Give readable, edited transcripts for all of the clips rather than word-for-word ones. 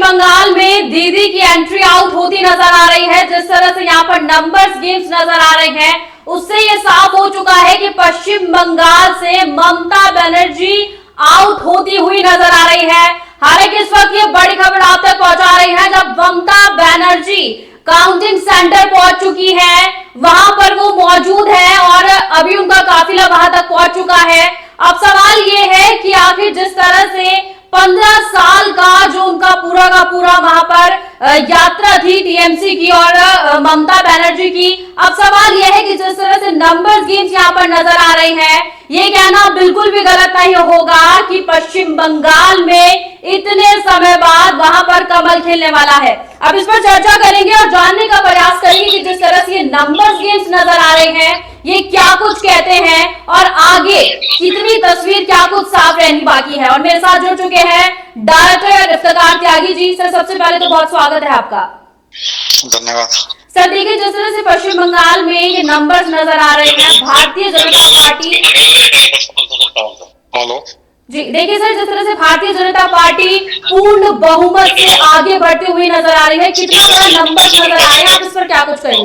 बंगाल में दीदी की एंट्री आउट होती नजर आ रही है। जिस तरह से यहाँ पर नंबर्स गेम्स नजर आ रहे हैं, उससे ये साफ हो चुका है कि पश्चिम बंगाल से ममता बनर्जी आउट होती हुई नजर आ रही है। हालांकि इस वक्त ये बड़ी खबर आप तक पहुंचा रही है, जब ममता बनर्जी काउंटिंग सेंटर पहुंच चुकी है, वहां पर वो मौजूद है और अभी उनका काफिला वहां तक पहुंच चुका है। अब सवाल ये है कि आखिर जिस तरह से 15 साल का जो उनका पूरा का पूरा वहां पर यात्रा थी टीएमसी की और ममता बनर्जी की, अब सवाल यह है कि जिस तरह से नंबर्स गेम्स यहाँ पर नजर आ रही है, ये कहना बिल्कुल भी गलत नहीं होगा कि पश्चिम बंगाल में इतने समय बाद वहां पर कमल खेलने वाला है। अब इस पर चर्चा करेंगे और जानने का प्रयास करेंगे कि जिस तरह से ये नंबर्स गेम्स नजर आ रहे हैं, ये क्या कुछ कहते हैं और आगे कितनी तस्वीर क्या कुछ साफ रहनी बाकी है। और मेरे साथ जुड़ चुके हैं डायरेक्टर इफ्तिकार त्यागी जी। सर, सबसे पहले तो बहुत स्वागत है आपका। धन्यवाद सर। देखिए, जिस तरह से पश्चिम बंगाल में ये नंबर्स नजर आ रहे हैं, भारतीय जनता पार्टी हेलो जी, देखिए सर, जिस तरह से भारतीय जनता पार्टी पूर्ण बहुमत से आगे बढ़ती हुई नजर आ रही है, कितना बड़ा नंबर नजर आ रहा है, आप इस पर क्या कुछ करेंगे?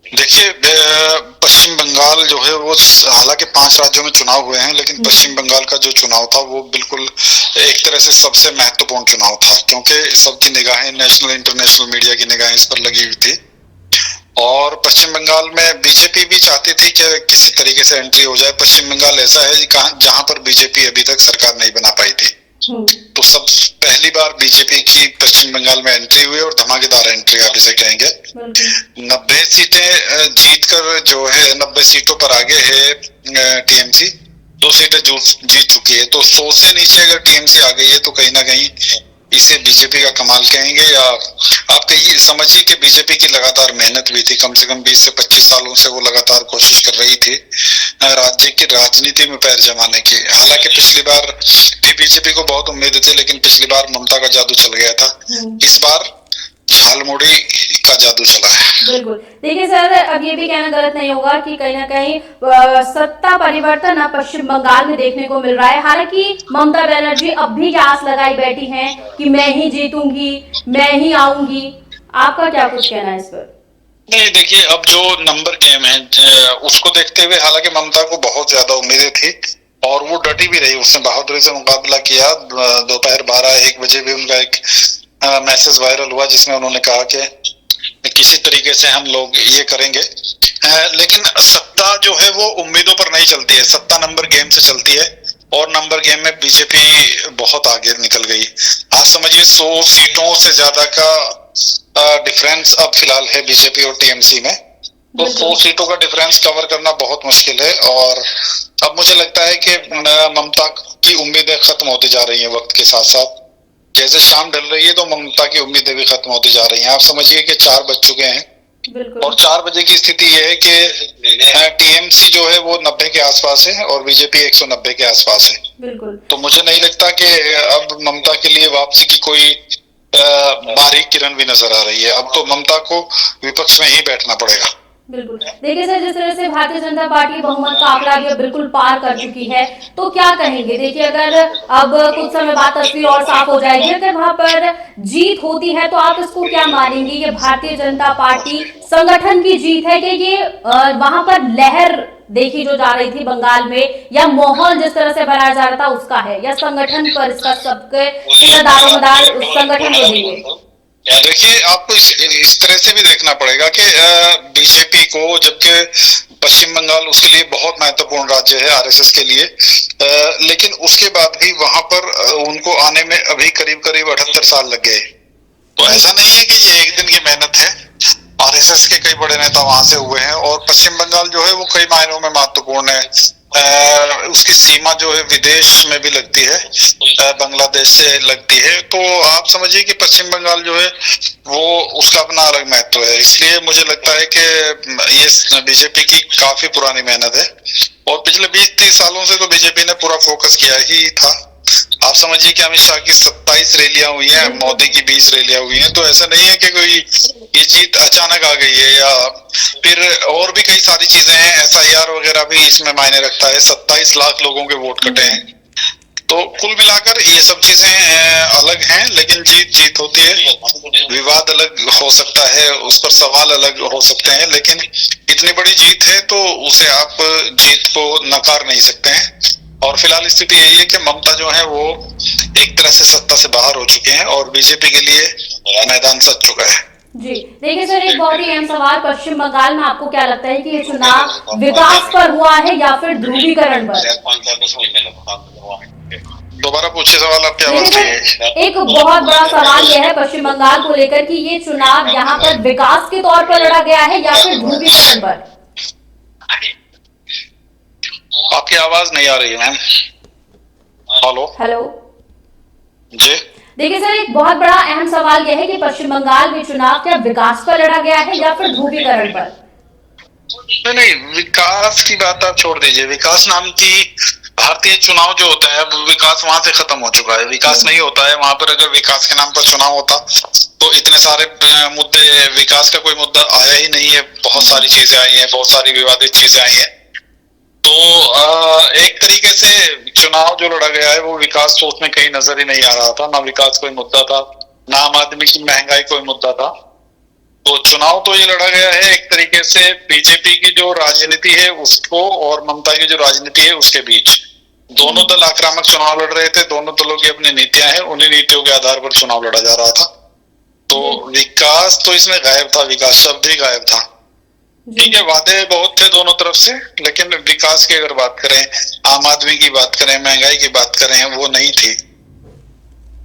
देखिए, पश्चिम बंगाल जो है वो हालांकि 5 राज्यों में चुनाव हुए हैं, लेकिन पश्चिम बंगाल का जो चुनाव था वो बिल्कुल एक तरह से सबसे महत्वपूर्ण चुनाव था, क्योंकि सबकी निगाहें, नेशनल इंटरनेशनल मीडिया की निगाहें इस पर लगी हुई थी। और पश्चिम बंगाल में बीजेपी भी चाहती थी कि किसी तरीके से एंट्री हो जाए। पश्चिम बंगाल ऐसा है जहां पर बीजेपी अभी तक सरकार नहीं बना पाई थी, तो सब पहली बार बीजेपी की पश्चिम बंगाल में एंट्री हुई और धमाकेदार एंट्री आप इसे कहेंगे। 90 सीटें जीतकर जो है 90 सीटों पर आगे है टीएमसी, 2 सीटें जीत चुकी है। तो 100 से नीचे अगर टीएमसी आ गई है तो कहीं ना कहीं इसे बीजेपी का कमाल कहेंगे, या आप कहिए समझिए कि बीजेपी की लगातार मेहनत भी थी। कम से कम 20 से 25 सालों से वो लगातार कोशिश कर रही थी राज्य की राजनीति में पैर जमाने की। हालांकि पिछली बार भी बीजेपी को बहुत उम्मीद थी, लेकिन पिछली बार ममता का जादू चल गया था। इस बार झालमुड़ी का जादू चला है। बिल्कुल। देखिए सर, अब ये भी कहना गलत नहीं होगा कि कहीं ना कहीं सत्ता परिवर्तन अब पश्चिम बंगाल में देखने को मिल रहा है। हालांकि ममता बनर्जी अब भी आस लगाई बैठी हैं कि मैं ही जीतूंगी, मैं ही आऊंगी। आपका क्या कुछ कहना है इस पर? नहीं, देखिए, अब जो नंबर गेम है उसको देखते हुए हालांकि ममता को बहुत ज्यादा उम्मीदें थी और वो डटी भी रही। उसने बहादुरी से मुकाबला किया। दोपहर 12-1 बजे भी उनका एक मैसेज वायरल हुआ जिसमें उन्होंने कहा कि किसी तरीके से हम लोग ये करेंगे। लेकिन सत्ता जो है वो उम्मीदों पर नहीं चलती है, सत्ता नंबर गेम से चलती है और नंबर गेम में बीजेपी बहुत आगे निकल गई। आप समझिए 100 सीटों से ज्यादा का डिफरेंस अब फिलहाल है बीजेपी और टीएमसी में। तो 100 सीटों का डिफरेंस कवर करना बहुत मुश्किल है और अब मुझे लगता है कि ममता की उम्मीदें खत्म होती जा रही हैं वक्त के साथ साथ। जैसे शाम ढल रही है तो ममता की उम्मीदें भी खत्म होती जा रही हैं। आप समझिए कि 4 बज चुके हैं और 4 बजे की स्थिति यह है कि टीएमसी जो है वो 90 के आसपास है और बीजेपी 190 के आसपास है। तो मुझे नहीं लगता कि अब ममता के लिए वापसी की कोई बारीक किरण भी नजर आ रही है। अब तो ममता को विपक्ष में ही बैठना पड़ेगा। बिल्कुल। देखिए सर, जिस तरह से भारतीय जनता पार्टी बहुमत का आंकड़ा भी बिल्कुल पार कर चुकी है, तो क्या कहेंगे? देखिए, अगर अब कुछ समय बाद तस्वीर और साफ हो जाएगी, अगर वहां पर जीत होती है तो आप इसको क्या मानेंगे? ये भारतीय जनता पार्टी संगठन की जीत है कि ये वहां पर लहर देखी जो जा रही थी बंगाल में, या माहौल जिस तरह से बनाया जा रहा था उसका है, या संगठन पर इसका सबके दारोमदार उस संगठन को देंगे? देखिए, आपको इस तरह से भी देखना पड़ेगा कि बीजेपी को, जबकि पश्चिम बंगाल उसके लिए बहुत महत्वपूर्ण राज्य है आरएसएस के लिए, लेकिन उसके बाद भी वहां पर उनको आने में अभी करीब 78 साल लग गए। तो ऐसा नहीं है कि ये एक दिन की मेहनत है। आरएसएस के कई बड़े नेता वहां से हुए हैं और पश्चिम बंगाल जो है वो कई मायनों में महत्वपूर्ण है। उसकी सीमा जो है विदेश में भी लगती है, बांग्लादेश से लगती है। तो आप समझिए कि पश्चिम बंगाल जो है वो उसका अपना अलग महत्व है। इसलिए मुझे लगता है कि ये बीजेपी की काफी पुरानी मेहनत है और पिछले 20-30 सालों से तो बीजेपी ने पूरा फोकस किया ही था। आप समझिए कि अमित शाह की 27 रैलियां हुई हैं, मोदी की 20 रैलियां हुई हैं। तो ऐसा नहीं है कि कोई ये जीत अचानक आ गई है, या फिर और भी कई सारी चीजें हैं। एसआईआर वगैरह भी इसमें मायने रखता है। 27 लाख लोगों के वोट कटे हैं। तो कुल मिलाकर ये सब चीजें अलग हैं। जीत होती है, विवाद अलग हो सकता है, उस पर सवाल अलग हो सकते हैं, लेकिन इतनी बड़ी जीत है तो उसे आप जीत को नकार नहीं सकते हैं। और फिलहाल स्थिति यही है कि ममता जो है वो एक तरह से सत्ता से बाहर हो चुके हैं और बीजेपी के लिए मैदान सज चुका है। जी देखिए सर, एक बहुत ही अहम सवाल, पश्चिम बंगाल में आपको क्या लगता है कि ये चुनाव विकास पर हुआ है या फिर ध्रुवीकरण पर? दोबारा पूछिए सवाल, आपकी आवाज नहीं है। एक बहुत बड़ा सवाल यह है पश्चिम बंगाल को लेकर कि ये चुनाव यहाँ पर विकास के तौर पर लड़ा गया है या फिर ध्रुवीकरण पर? आपकी आवाज नहीं आ रही है मैम। हेलो हेलो जी। देखिए सर, एक बहुत बड़ा अहम सवाल यह है कि पश्चिम बंगाल में चुनाव क्या विकास पर लड़ा गया है या फिर ध्रुवीकरण पर? नहीं, विकास की बात आप छोड़ दीजिए। विकास नाम की भारतीय चुनाव जो होता है वो विकास वहां से खत्म हो चुका है। विकास नहीं होता है वहां पर। अगर विकास के नाम पर चुनाव होता तो इतने सारे मुद्दे, विकास का कोई मुद्दा आया ही नहीं है। बहुत सारी चीजें आई हैं, बहुत सारी विवादित चीजें आई हैं। तो एक तरीके से चुनाव जो लड़ा गया है वो विकास तो उसमें कहीं नजर ही नहीं आ रहा था। ना विकास कोई मुद्दा था, ना आम आदमी की महंगाई कोई मुद्दा था। तो चुनाव तो ये लड़ा गया है एक तरीके से बीजेपी की जो राजनीति है उसको और ममता की जो राजनीति है उसके बीच। दोनों दल आक्रामक चुनाव लड़ रहे थे। दोनों दलों की अपनी नीतियां हैं, उन्हीं नीतियों के आधार पर चुनाव लड़ा जा रहा था। तो विकास तो इसमें गायब था, विकास शब्द ही गायब था। ठीक है, वादे बहुत थे दोनों तरफ से, लेकिन विकास की अगर बात करें, आम आदमी की बात करें, महंगाई की बात करें, वो नहीं थी।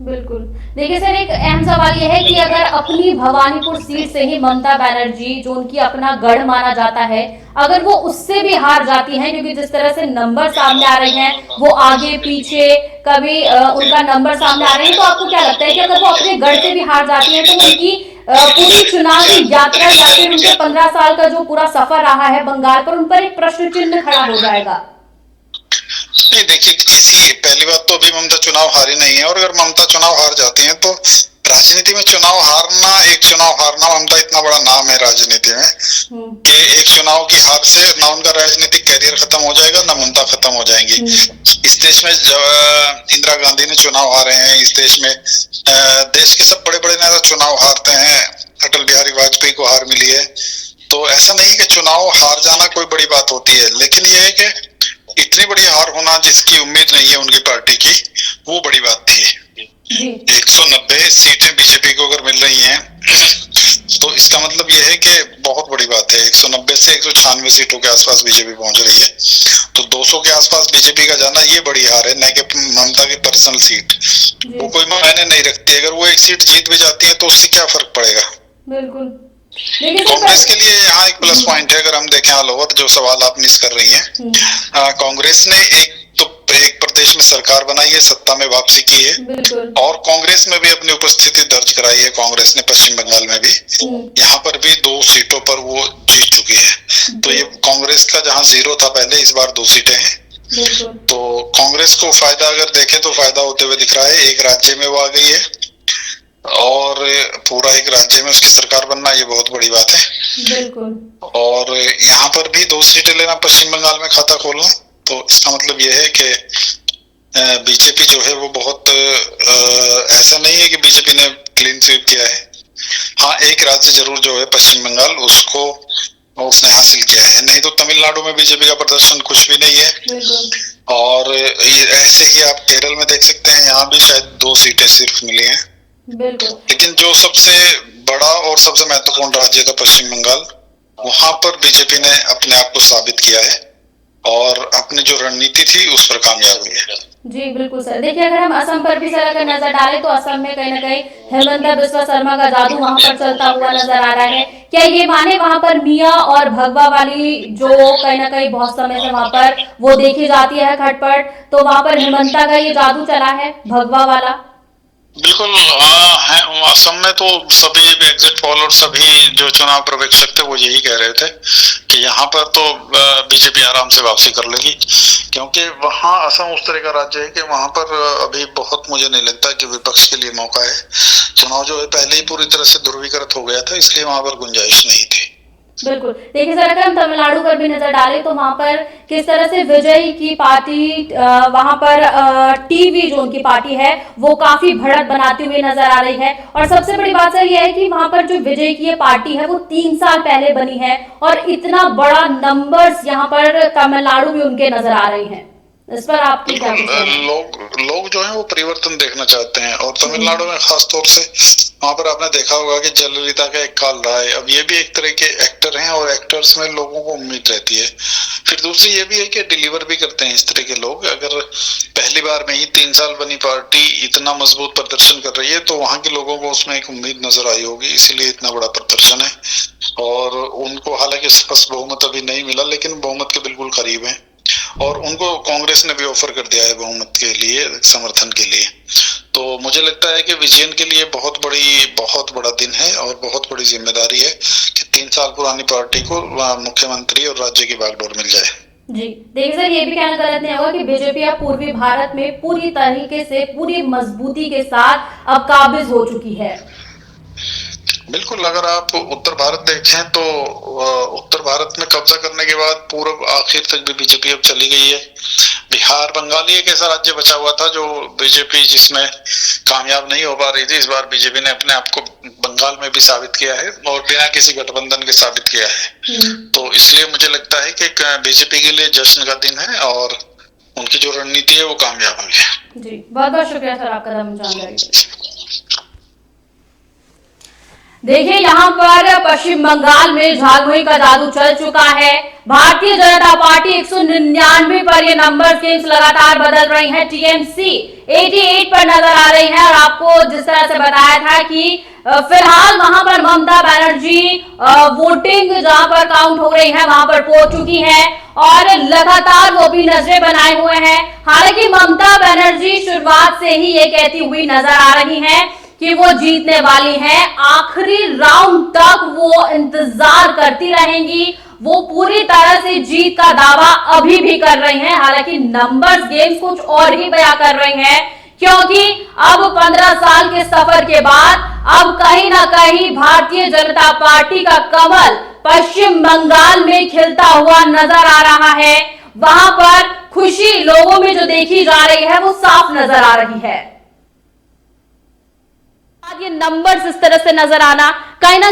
बिल्कुल। देखिए सर, एक अहम सवाल यह है कि अगर अपनी भवानीपुर सीट से ही ममता बनर्जी, जो उनकी अपना गढ़ माना जाता है, अगर वो उससे भी हार जाती हैं, क्योंकि जिस तरह से नंबर सामने आ रहे हैं, वो आगे पीछे कभी उनका नंबर सामने आ रहे हैं, तो आपको क्या लगता है कि अगर वो अपने गढ़ से भी हार जाती हैं तो उनकी पूरी चुनावी यात्रा या फिर उनके 15 साल का जो पूरा सफर रहा है बंगाल पर, उन पर एक प्रश्न चिन्ह खड़ा हो जाएगा? नहीं देखिए, किसी पहली बात तो अभी ममता चुनाव हारी नहीं है, और अगर ममता चुनाव हार जाती हैं तो राजनीति में चुनाव हारना, एक चुनाव हारना, ममता इतना बड़ा नाम है राजनीति में कि एक चुनाव की हार से ना उनका राजनीतिक कैरियर खत्म हो जाएगा, ना ममता खत्म हो जाएंगी। इस देश में इंदिरा गांधी ने चुनाव हारे हैं। इस देश में देश के सब बड़े बड़े नेता चुनाव हारते हैं। अटल बिहारी वाजपेयी को हार मिली है। तो ऐसा नहीं कि चुनाव हार जाना कोई बड़ी बात होती है, लेकिन यह है कि इतनी बड़ी हार होना जिसकी उम्मीद नहीं है उनकी पार्टी की, वो बड़ी बात थी। 190 सीटें बीजेपी को अगर मिल रही हैं तो इसका मतलब यह है कि बहुत बड़ी बात है। 190 से 196 सीटों के आसपास बीजेपी पहुंच रही है, तो 200 के आसपास बीजेपी का जाना ये बड़ी हार है, न कि ममता की पर्सनल सीट। वो कोई मायने नहीं रखती। अगर वो एक सीट जीत भी जाती है तो उससे क्या फर्क पड़ेगा? बिल्कुल। कांग्रेस के लिए यहाँ एक प्लस पॉइंट है। अगर हम देखें ऑल ओवर, जो सवाल आप मिस कर रही हैं, कांग्रेस ने एक प्रदेश में सरकार बनाई है, सत्ता में वापसी की है, और कांग्रेस में भी अपनी उपस्थिति दर्ज कराई है। कांग्रेस ने पश्चिम बंगाल में भी, यहाँ पर भी 2 सीटों पर वो जीत चुकी है। तो ये कांग्रेस का जहाँ 0 था पहले, इस बार 2 सीटें हैं। तो कांग्रेस को फायदा अगर देखें तो फायदा होते हुए दिख रहा है। एक राज्य में वो आ गई है और पूरा एक राज्य में उसकी सरकार बनना, ये बहुत बड़ी बात है। बिल्कुल। और यहाँ पर भी 2 सीटें लेना, पश्चिम बंगाल में खाता खोलना, तो इसका मतलब ये है कि बीजेपी जो है वो बहुत ऐसा नहीं है कि बीजेपी ने क्लीन स्वीप किया है। हाँ, एक राज्य जरूर जो है पश्चिम बंगाल, उसको उसने हासिल किया है। नहीं तो तमिलनाडु में बीजेपी का प्रदर्शन कुछ भी नहीं है। और ऐसे ही आप केरल में देख सकते हैं, यहाँ भी शायद 2 सीटें सिर्फ मिली हैं। लेकिन जो सबसे बड़ा और सबसे महत्वपूर्ण राज्य था पश्चिम बंगाल, वहां पर बीजेपी ने अपने आप को साबित किया है और अपनी जो रणनीति थी उस पर कामयाब हुई है। जी बिल्कुल सर। देखिए, अगर हम असम पर भी सर अगर नजर डालें तो असम में कहीं ना कहीं हेमंत बिस्वा शर्मा का जादू वहां पर चलता हुआ नजर आ रहा है। क्या ये माने वहां पर मिया और भगवा वाली जो कहीं ना कहीं बहुत समय से वहां पर वो देखी जाती है खटपट, तो वहां पर हेमंता का ये जादू चला है भगवा वाला? बिल्कुल। असम में तो सभी एग्जिट पोल और सभी जो चुनाव पर्यवेक्षक थे वो यही कह रहे थे कि यहाँ पर तो बीजेपी आराम से वापसी कर लेगी, क्योंकि वहाँ असम उस तरह का राज्य है कि वहाँ पर अभी बहुत, मुझे नहीं लगता कि विपक्ष के लिए मौका है। चुनाव जो है पहले ही पूरी तरह से ध्रुवीकृत हो गया था, इसलिए वहां पर गुंजाइश नहीं थी। बिल्कुल। देखिए सर, अगर हम तमिलनाडु पर भी नजर डालें तो वहां पर किस तरह से विजय की पार्टी वहां पर टीवी जो उनकी पार्टी है वो काफी बढ़त बनाती हुई नजर आ रही है। और सबसे बड़ी बात सर यह है कि वहां पर जो विजय की ये पार्टी है वो 3 साल पहले बनी है और इतना बड़ा नंबर्स यहाँ पर तमिलनाडु में उनके नजर आ रहे हैं। इस पर आपकी क्या कुछ कहना है? लोग जो है वो परिवर्तन देखना चाहते हैं, और तमिलनाडु में खास तौर से वहां पर आपने देखा होगा कि जयललिता का एक काल रहा है। अब ये भी एक तरह के एक्टर हैं और एक्टर्स में लोगों को उम्मीद रहती है। फिर दूसरी ये भी है कि डिलीवर भी करते हैं इस तरह के लोग। अगर पहली बार में ही 3 साल बनी पार्टी इतना मजबूत प्रदर्शन कर रही है तो वहां के लोगों को उसमें एक उम्मीद नजर आई होगी, इसीलिए इतना बड़ा प्रदर्शन है। और उनको हालांकि स्पष्ट बहुमत अभी नहीं मिला, लेकिन बहुमत के बिल्कुल करीब है। और उनको कांग्रेस ने भी ऑफर कर दिया है बहुमत के लिए, समर्थन के लिए। तो मुझे लगता है कि विजयन के लिए बहुत बड़ा दिन है और बहुत बड़ी जिम्मेदारी है कि 3 साल पुरानी पार्टी को मुख्यमंत्री और राज्य की बागडोर मिल जाए। जी देखिए सर, ये भी कहना गलत नहीं होगा कि बीजेपी अब पूर्वी भारत में पूरी तरीके से पूरी मजबूती के साथ अब काबिज हो चुकी है। बिल्कुल, अगर आप उत्तर भारत देखें तो उत्तर भारत में कब्जा करने के बाद पूर्व आखिर तक भी बीजेपी अब चली गई है। बिहार, बंगाल ही एक ऐसा राज्य बचा हुआ था जो बीजेपी जिसमें कामयाब नहीं हो पा रही थी। इस बार बीजेपी ने अपने आप को बंगाल में भी साबित किया है और बिना किसी गठबंधन के साबित किया है। तो इसलिए मुझे लगता है कि बीजेपी के लिए जश्न का दिन है और उनकी जो रणनीति है वो कामयाब हुई है। जी बहुत बहुत शुक्रिया सर आपका जानकारी। देखिए यहाँ पर पश्चिम बंगाल में झालमुड़ी का जादू चल चुका है। भारतीय जनता पार्टी 199 पर ये नंबर गेम्स लगातार बदल रही है। टीएमसी 88 पर नजर आ रही है और आपको जिस तरह से बताया था कि फिलहाल वहां पर ममता बनर्जी वोटिंग जहां पर काउंट हो रही है वहां पर पहुंच चुकी है और लगातार वो भी नजरें बनाए हुए हैं। हालांकि ममता बनर्जी शुरुआत से ही ये कहती हुई नजर आ रही है कि वो जीतने वाली है। आखिरी राउंड तक वो इंतजार करती रहेंगी। वो पूरी तरह से जीत का दावा अभी भी कर रही हैं। हालांकि नंबर्स गेम्स कुछ और ही बयां कर रही हैं, क्योंकि अब 15 साल के सफर के बाद अब कहीं ना कहीं भारतीय जनता पार्टी का कमल पश्चिम बंगाल में खिलता हुआ नजर आ रहा है। वहां पर खुशी लोगों में जो देखी जा रही है वो साफ नजर आ रही है। ये नंबर्स इस तरह से नजर आना कहीं ना